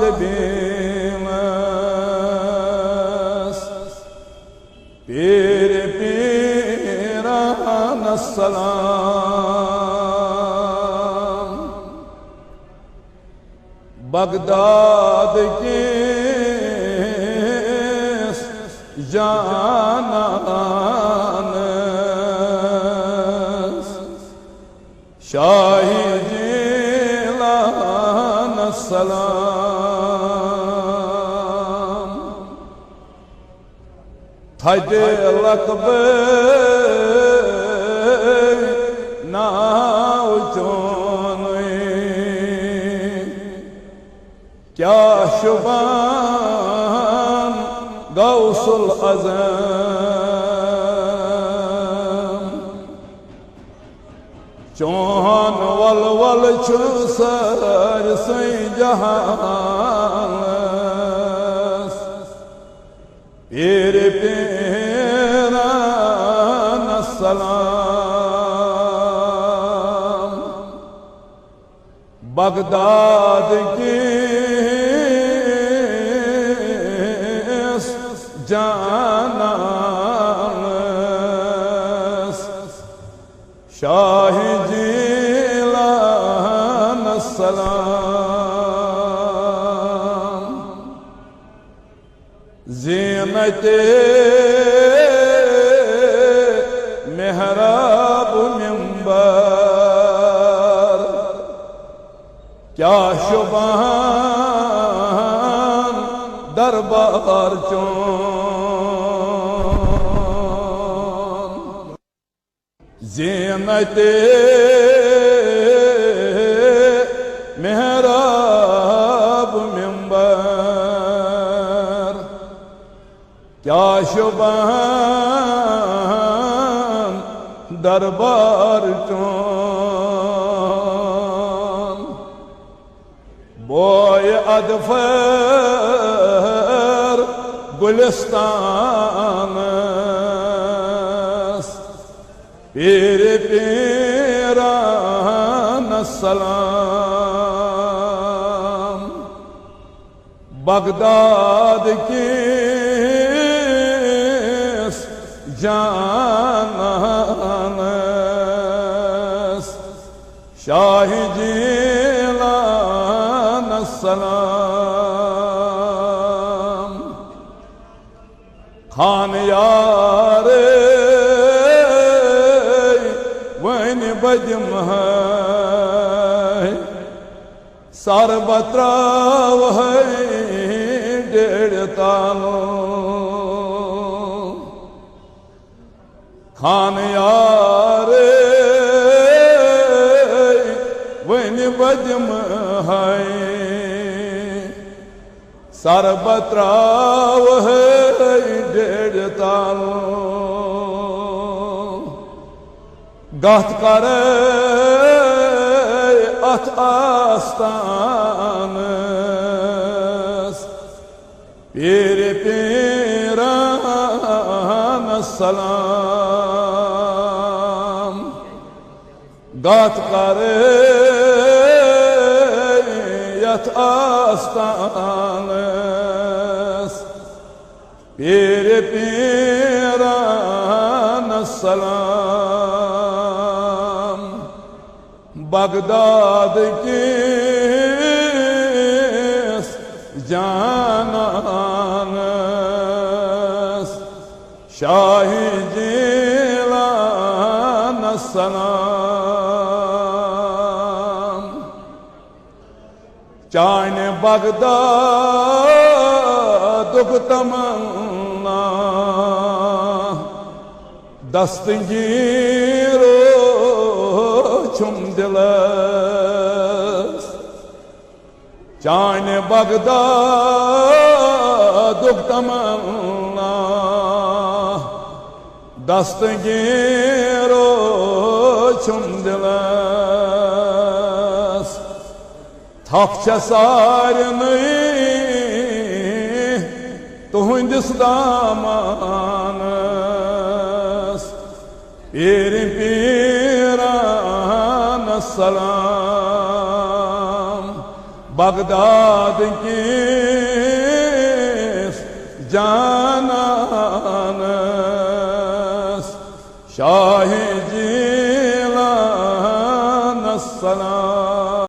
جبینس پیر پیران السلام بغداد کس جانانس شاہی جیلان السلام تھج لقبے ناو چونوی کیا شبان غوث العظم چون ول سر سی جہان پیر پیران السلام بغداد کی جانانس شاہ جیلان السلام زینت محراب منبر کیا شبان دربار چون زینت محراب منبر کیا شبان دربار چون بوئے ادفر گلستان پیر پیران السلام بغداد کس جانانس شاہ جیلان السلام خان یار وین بجم ہے سار بتراو ہے ڈیڑھ تالو خان یار وین بجم ہے سار بتراو ہے ڈیڑھ تالو گہت کرے ات آستانس پیر پیران السلام گہت کرے ات آستانس پیر پیران السلام بغداد کس جانانس شاہ جیلان السلام چان بغداد تمنا دستگیر چھم دلس چان بغداد تمنا دستگیر چھم دلس تھپ سارنی تہندس دامانس پیر پیران السلام بغداد کِس جانانس شاہ جیلان السلام